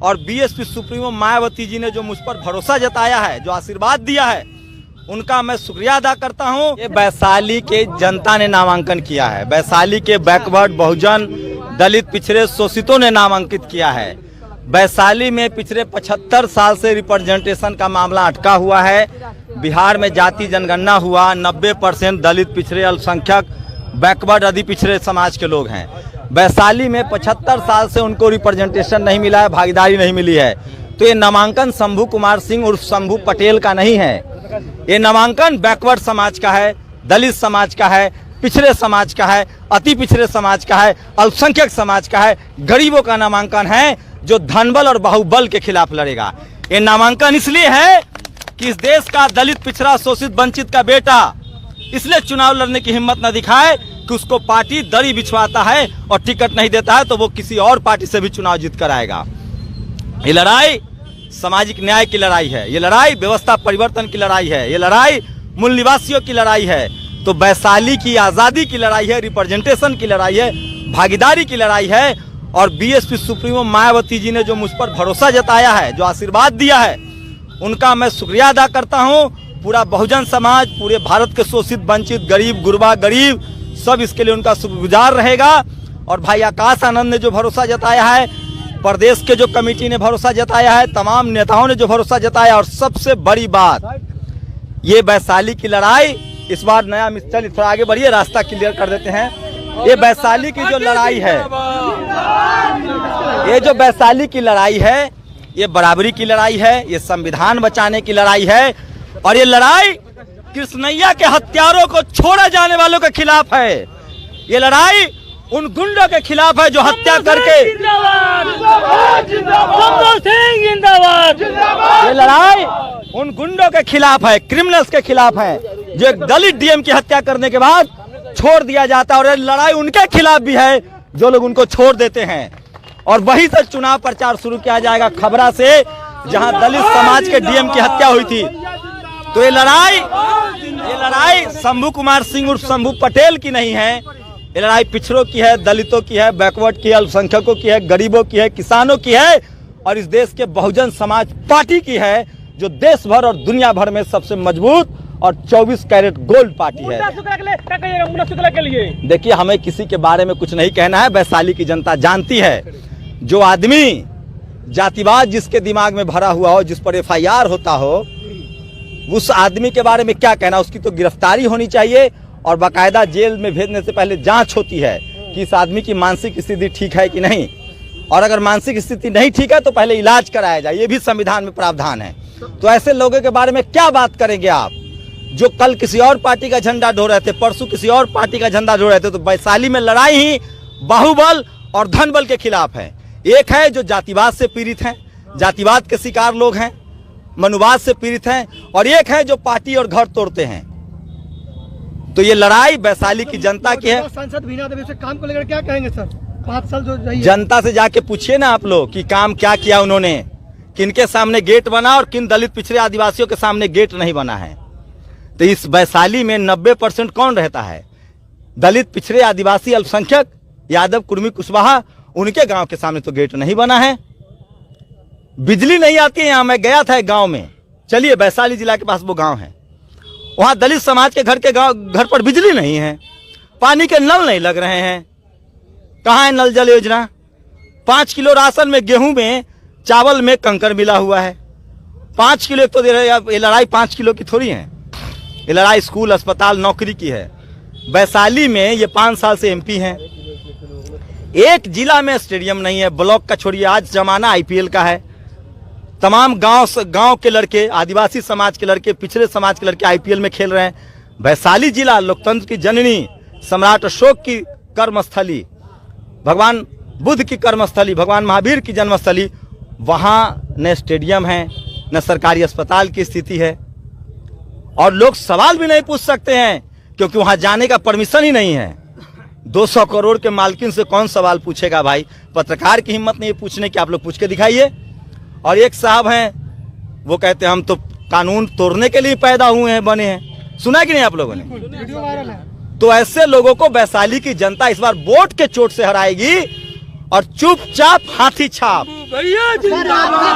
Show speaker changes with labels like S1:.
S1: और BSP supremo Mayawati ji ने जो मुझ पर भरोसा जताया है, जो आशीर्वाद दिया है, उनका मैं शुक्रिया अदा करता हूं। ये वैशाली के जनता ने नामांकन किया है, वैशाली के बैकवर्ड बहुजन दलित पिछड़े शोषितों ने नामांकित किया है। वैशाली में पिछले 75 साल से रिप्रेजेंटेशन का मामला अटका हुआ है। बिहार में जाति जनगणना हुआ, 90% दलित पिछड़े अल्पसंख्यक बैकवर्ड अधि पिछड़े समाज के लोग हैं। वैशाली में 75 साल से उनको रिप्रेजेंटेशन नहीं मिला है, भागीदारी नहीं मिली है। तो ये नामांकन शंभू कुमार सिंह उर्फ शंभू पटेल का नहीं है, ये नामांकन बैकवर्ड समाज का है, दलित समाज का है, पिछड़े समाज का है, अति पिछड़े समाज का है, अल्पसंख्यक समाज का है, गरीबों का नामांकन है जो धनबल और बाहुबल के खिलाफ लड़ेगा। ये नामांकन इसलिए है कि इस देश का दलित पिछड़ा शोषित वंचित का बेटा इसलिए चुनाव लड़ने की हिम्मत न दिखाए कि उसको पार्टी दरी बिछवाता है और टिकट नहीं देता है तो वो किसी और पार्टी से भी चुनाव जीत कर आएगा। ये लड़ाई सामाजिक न्याय की लड़ाई है, ये लड़ाई व्यवस्था परिवर्तन की लड़ाई है, ये लड़ाई मूल निवासियों की लड़ाई है। तो वैशाली की आज़ादी की लड़ाई है, रिप्रेजेंटेशन की लड़ाई है, भागीदारी की लड़ाई है। और बीएसपी सुप्रीमो मायावती जी ने जो मुझ पर भरोसा जताया है, जो आशीर्वाद दिया है, उनका मैं शुक्रिया अदा करता हूं। पूरा बहुजन समाज, पूरे भारत के शोषित वंचित गरीब गुरबा गरीब सब इसके लिए उनका शुक्रगुजार रहेगा। और भाई आकाश आनंद ने जो भरोसा जताया है, प्रदेश के जो कमेटी ने भरोसा जताया है, तमाम नेताओं ने जो भरोसा जताया, और सबसे बड़ी बात ये वैशाली की लड़ाई इस बार नया मिस्टर थोड़ा आगे बढ़िए, रास्ता क्लियर कर देते हैं। ये वैशाली की जो लड़ाई है, ये जो वैशाली की लड़ाई है, ये बराबरी की लड़ाई है, ये संविधान बचाने की लड़ाई है। और ये लड़ाई कृष्णैया के हत्यारों को छोड़े जाने वालों के खिलाफ है। ये लड़ाई उन गुंडों के खिलाफ है जो हत्या करके, ये लड़ाई उन गुंडों के खिलाफ है, क्रिमिनल्स के खिलाफ है, जो एक दलित डीएम की हत्या करने के बाद छोड़ दिया जाता है। और ये लड़ाई उनके खिलाफ भी है जो लोग उनको छोड़ देते हैं। और वहीं से चुनाव प्रचार शुरू किया जाएगा, खबरा से, जहां दलित समाज के डीएम की हत्या हुई थी। तो ये लड़ाई शंभू कुमार सिंह उर्फ शंभू पटेल की नहीं है, ये लड़ाई पिछड़ों की है, दलितों की है, बैकवर्ड की है, अल्पसंख्यकों की है, गरीबों की है, किसानों की है, और इस देश के बहुजन समाज पार्टी की है, जो देश भर और दुनिया भर में सबसे मजबूत और 24 कैरेट गोल्ड पार्टी है। देखिए, हमें किसी के बारे में कुछ नहीं कहना है, वैशाली की जनता जानती है। जो आदमी जातिवाद जिसके दिमाग में भरा हुआ हो, जिस पर FIR होता हो, उस आदमी के बारे में क्या कहना। उसकी तो गिरफ्तारी होनी चाहिए और बाकायदा जेल में भेजने से पहले जांच होती है कि इस आदमी की मानसिक स्थिति ठीक है कि नहीं, और अगर मानसिक स्थिति नहीं ठीक है तो पहले इलाज कराया जाए, ये भी संविधान में प्रावधान है। तो ऐसे लोगों के बारे में क्या बात करेंगे आप, जो कल किसी और पार्टी का झंडा ढो रहे थे, परसों किसी और पार्टी का झंडा ढो रहे थे। तो वैशाली में लड़ाई ही बाहुबल और धनबल के खिलाफ है। एक है जो जातिवाद से पीड़ित हैं, जातिवाद के शिकार लोग हैं, मनुवाद से पीड़ित हैं, और एक है जो पार्टी और घर तोड़ते हैं। तो ये लड़ाई वैशाली की जनता की है।
S2: सांसद बीना देवी से काम को लेकर क्या कहेंगे सर? 5 साल जो रही है।
S1: जनता से जाके पूछिए ना आप लोग कि काम क्या किया उन्होंने, किनके सामने गेट बना और किन दलित पिछड़े आदिवासियों के सामने गेट नहीं बना है। तो इस वैशाली में 90% कौन रहता है? दलित पिछड़े आदिवासी अल्पसंख्यक यादव कुर्मी कुशवाहा, उनके गांव के सामने तो गेट नहीं बना है। बिजली नहीं आती है यहाँ, मैं गया था एक गांव में, चलिए वैशाली जिला के पास वो गांव है, वहां दलित समाज के घर पर बिजली नहीं है, पानी के नल नहीं लग रहे हैं। कहाँ है नल जल योजना? 5 किलो राशन में, गेहूं में, चावल में कंकर मिला हुआ है। 5 किलो तो दे रहे हैं। ये लड़ाई 5 किलो की थोड़ी है, ये लड़ाई स्कूल अस्पताल नौकरी की है। वैशाली में ये 5 साल से MP हैं, एक जिला में स्टेडियम नहीं है, ब्लॉक का छोड़िए, आज जमाना IPL का है। तमाम गांव के लड़के, आदिवासी समाज के लड़के, पिछड़े समाज के लड़के IPL में खेल रहे हैं। वैशाली जिला लोकतंत्र की जननी, सम्राट अशोक की कर्मस्थली, भगवान बुद्ध की कर्मस्थली, भगवान महावीर की जन्मस्थली, वहां न स्टेडियम है, न सरकारी अस्पताल की स्थिति है, और लोग सवाल भी नहीं पूछ सकते हैं क्योंकि वहां जाने का परमिशन ही नहीं है। 200 करोड़ के मालकिन से कौन सवाल पूछेगा भाई? पत्रकार की हिम्मत नहीं है पूछने की, आप लोग पूछ के दिखाइए। और एक साहब हैं, वो कहते हैं हम तो कानून तोड़ने के लिए पैदा हुए हैं, बने हैं। सुना कि नहीं आप लोगों ने? वीडियो वायरल है। तो ऐसे लोगों को वैशाली की जनता इस बार वोट के चोट से हराएगी, और चुपचाप हाथी छाप।
S2: भैया जिंदाबाद।